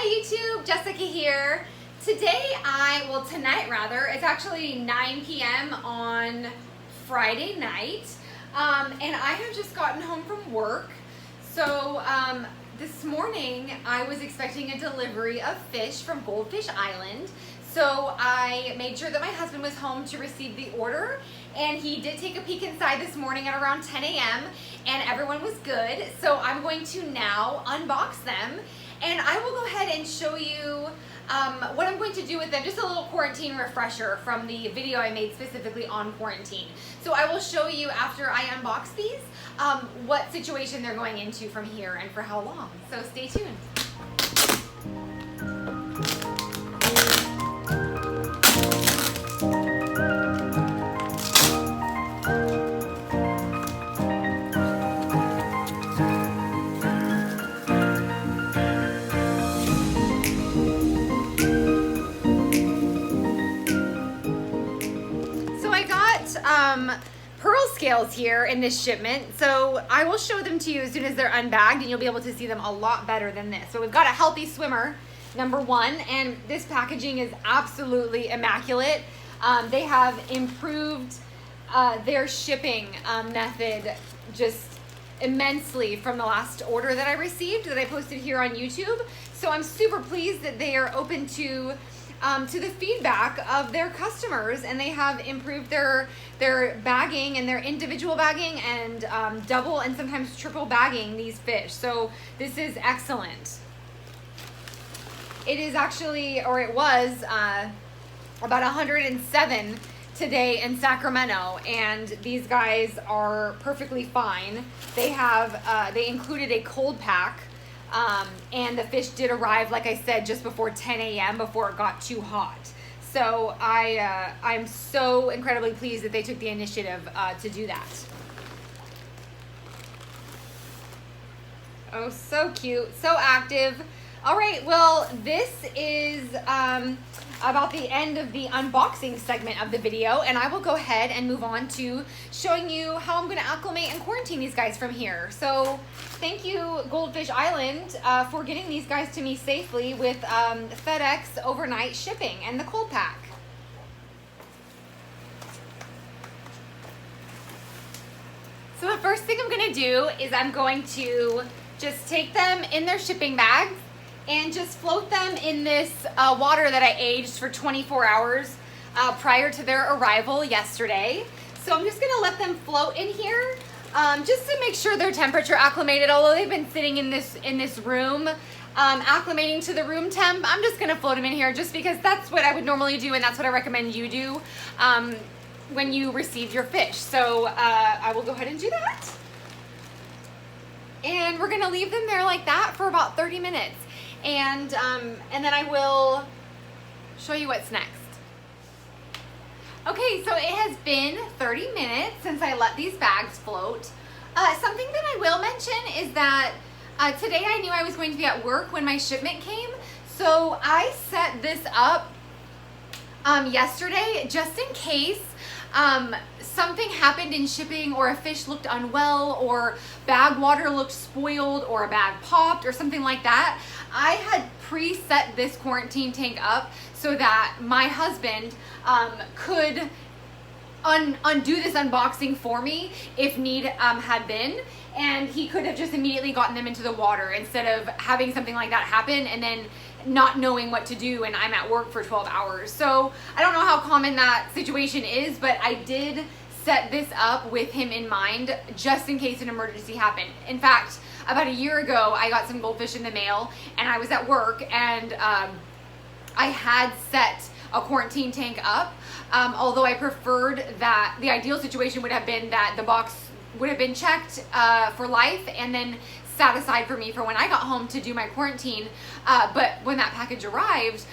Hi YouTube, Jessica here. Tonight rather, it's actually 9 p.m. on Friday night, and I have just gotten home from work. So this morning I was expecting a delivery of fish from Goldfish Island. So I made sure that my husband was home to receive the order, and he did take a peek inside this morning at around 10 a.m. and everyone was good. So I'm going to now unbox them, and I will go ahead and show you what I'm going to do with them. Just a little quarantine refresher from the video I made specifically on quarantine. So I will show you after I unbox these what situation they're going into from here and for how long. So stay tuned. Pearl scales here in this shipment, so I will show them to you as soon as they're unbagged, and you'll be able to see them a lot better than this. So we've got a healthy swimmer, number one, and this packaging is absolutely immaculate. They have improved their shipping method just immensely from the last order that I received that I posted here on YouTube. So I'm super pleased that they are open to the feedback of their customers, and they have improved their bagging and their individual bagging and double and sometimes triple bagging these fish. So this is excellent. It is actually, or it was about 107 today in Sacramento, and these guys are perfectly fine. They have they included a cold pack. And the fish did arrive, like I said, just before 10 a.m. before it got too hot. So I'm so incredibly pleased that they took the initiative to do that. Oh, so cute, so active. All right, well, this is about the end of the unboxing segment of the video, and I will go ahead and move on to showing you how I'm going to acclimate and quarantine these guys from here. So thank you, Goldfish Island, for getting these guys to me safely with FedEx overnight shipping and the cold pack. So the first thing I'm going to do is I'm going to just take them in their shipping bags and just float them in this water that I aged for 24 hours prior to their arrival yesterday. So I'm just gonna let them float in here just to make sure they're temperature acclimated. Although they've been sitting in this room acclimating to the room temp, I'm just gonna float them in here just because that's what I would normally do, and that's what I recommend you do when you receive your fish. So I will go ahead and do that. And we're gonna leave them there like that for about 30 minutes. And then I will show you what's next. Okay, so it has been 30 minutes since I let these bags float. Something that I will mention is that today I knew I was going to be at work when my shipment came, so I set this up yesterday just in case something happened in shipping, or a fish looked unwell, or bag water looked spoiled, or a bag popped, or something like that. I had preset this quarantine tank up so that my husband could undo this unboxing for me if need had been, and he could have just immediately gotten them into the water instead of having something like that happen and then not knowing what to do, and I'm at work for 12 hours. So I don't know how common that situation is, but I did set this up with him in mind just in case an emergency happened. In fact, about a year ago, I got some goldfish in the mail, and I was at work, and I had set a quarantine tank up, although I preferred that the ideal situation would have been that the box would have been checked for life and then sat aside for me for when I got home to do my quarantine. But when that package arrived,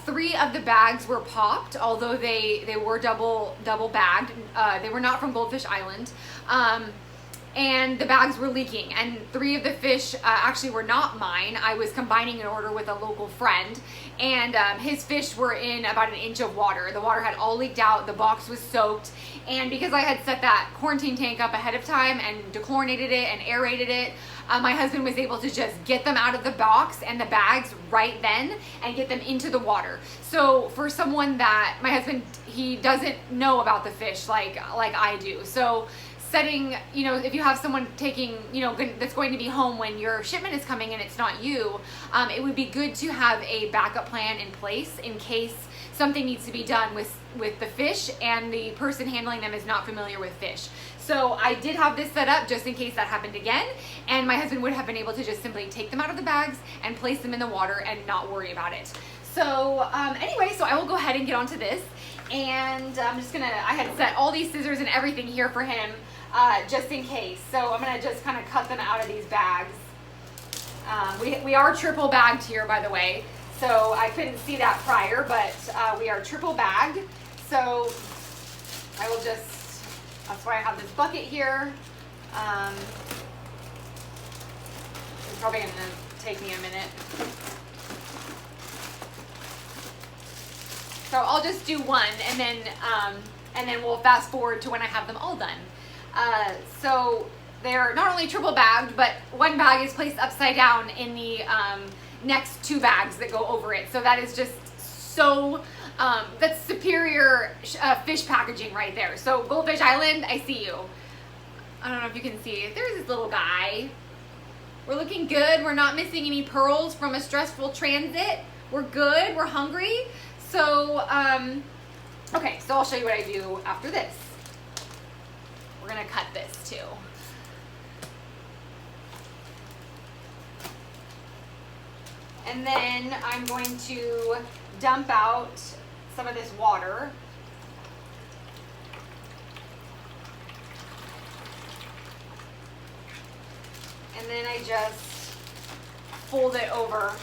3 of the bags were popped, although they were double bagged. They were not from Goldfish Island. and the bags were leaking, and 3 of the fish actually were not mine. I was combining an order with a local friend, and his fish were in about 1 inch of water. The water had all leaked out, the box was soaked, and because I had set that quarantine tank up ahead of time and dechlorinated it and aerated it, my husband was able to just get them out of the box and the bags right then and get them into the water. So for someone that, my husband, he doesn't know about the fish like I do. So setting, you know, if you have someone taking, you know, that's going to be home when your shipment is coming and it's not you, it would be good to have a backup plan in place in case something needs to be done with the fish and the person handling them is not familiar with fish. So I did have this set up just in case that happened again, and my husband would have been able to just simply take them out of the bags and place them in the water and not worry about it. So anyway, so I will go ahead and get onto this, and I'm just gonna, I had set all these scissors and everything here for him just in case. So I'm gonna just kind of cut them out of these bags. We are triple bagged here, by the way, so I couldn't see that prior, but we are triple bagged. So I will just, that's why I have this bucket here. It's probably gonna take me a minute. So I'll just do one, and then we'll fast forward to when I have them all done. So they're not only triple bagged, but one bag is placed upside down in the next 2 bags that go over it. So that is just so, that's superior fish packaging right there. So Goldfish Island, I see you. I don't know if you can see. There's this little guy. We're looking good. We're not missing any pearls from a stressful transit. We're good. We're hungry. So, okay, so I'll show you what I do after this. We're gonna cut this too. And then I'm going to dump out some of this water. And then I just fold it over.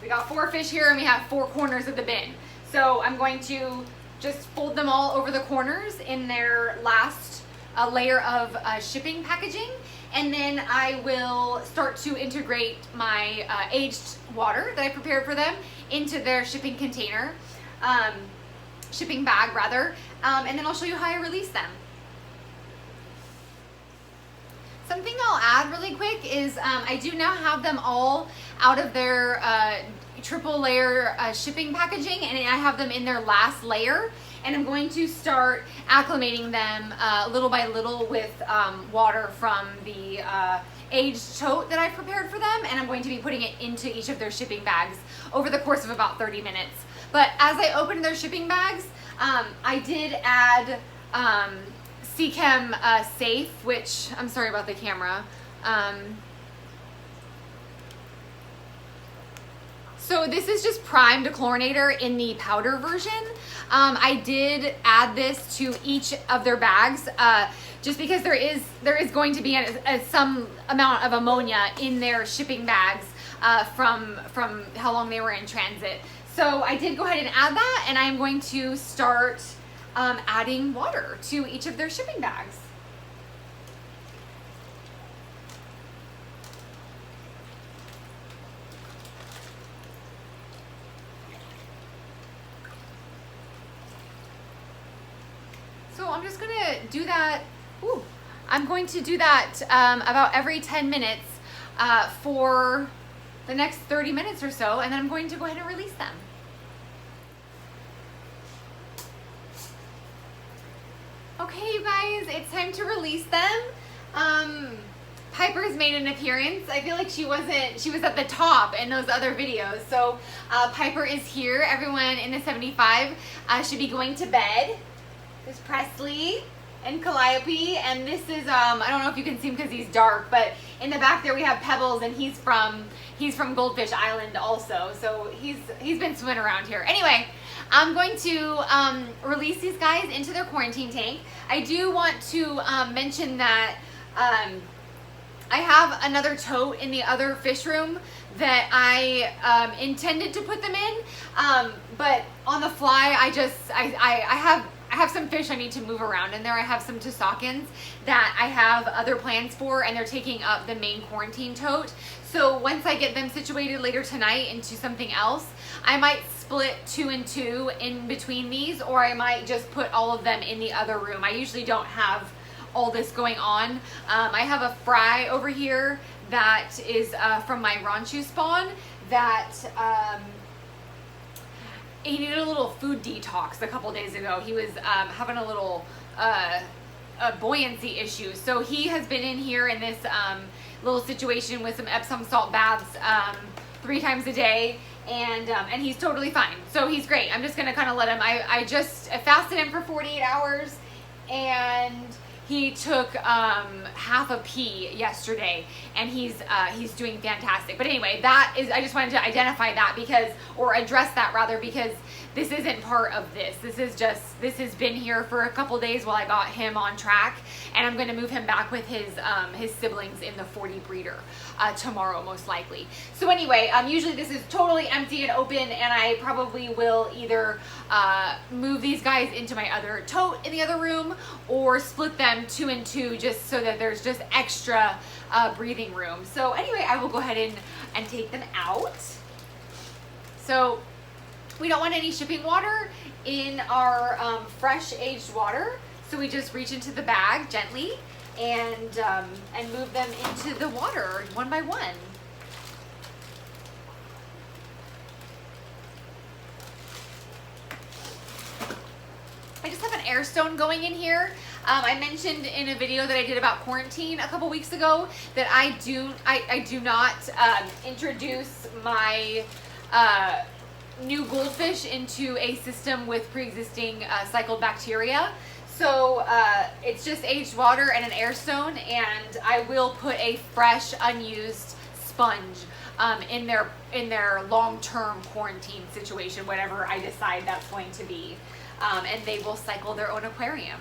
We got 4 fish here and we have 4 corners of the bin. So I'm going to just fold them all over the corners in their last layer of shipping packaging. And then I will start to integrate my aged water that I prepared for them into their shipping container, shipping bag rather. And then I'll show you how I release them. Something I'll add really quick is I do now have them all out of their triple layer shipping packaging, and I have them in their last layer, and I'm going to start acclimating them little by little with water from the aged tote that I prepared for them, and I'm going to be putting it into each of their shipping bags over the course of about 30 minutes. But as I opened their shipping bags, I did add Seachem Safe, which, I'm sorry about the camera. So this is just primed dechlorinator in the powder version. I did add this to each of their bags just because there is going to be some amount of ammonia in their shipping bags from how long they were in transit. So I did go ahead and add that, and I'm going to start adding water to each of their shipping bags. So I'm just gonna do that. I'm going to do that about every 10 minutes for the next 30 minutes or so, and then I'm going to go ahead and release them. Okay, you guys, it's time to release them. Piper's made an appearance. I feel like she was at the top in those other videos. So Piper is here. Everyone in the 75 should be going to bed. There's Presley and Calliope, and this is I don't know if you can see him because he's dark, but in the back there we have Pebbles, and he's from Goldfish Island also. So he's been swimming around here. Anyway, I'm going to release these guys into their quarantine tank. I do want to mention that I have another tote in the other fish room that I intended to put them in, but on the fly I I have some fish I need to move around in there. I have some Tussockins that I have other plans for, and they're taking up the main quarantine tote. So once I get them situated later tonight into something else, I might split 2 and 2 in between these, or I might just put all of them in the other room. I usually don't have all this going on. I have a fry over here that is from my Ranchu spawn that he needed a little food detox a couple days ago. He was having a little a buoyancy issue. So he has been in here in this little situation with some Epsom salt baths 3 times a day, and he's totally fine. So he's great. I'm just gonna kind of let him. I fasted him for 48 hours, and he took half a pea yesterday, and he's doing fantastic. But anyway, I just wanted to identify that or address that rather, because this isn't part of this. This has been here for a couple days while I got him on track, and I'm going to move him back with his siblings in the 40 breeder tomorrow, most likely. So anyway, usually this is totally empty and open, and I probably will either move these guys into my other tote in the other room, or split them 2 and 2 just so that there's just extra breathing room. So anyway, I will go ahead and take them out. So we don't want any shipping water in our fresh aged water, so we just reach into the bag gently and move them into the water one by one. I just have an air stone going in here. I mentioned in a video that I did about quarantine a couple weeks ago that I do not introduce my new goldfish into a system with pre-existing cycled bacteria. So it's just aged water and an air stone, and I will put a fresh, unused sponge in their long-term quarantine situation, whatever I decide that's going to be. And they will cycle their own aquarium.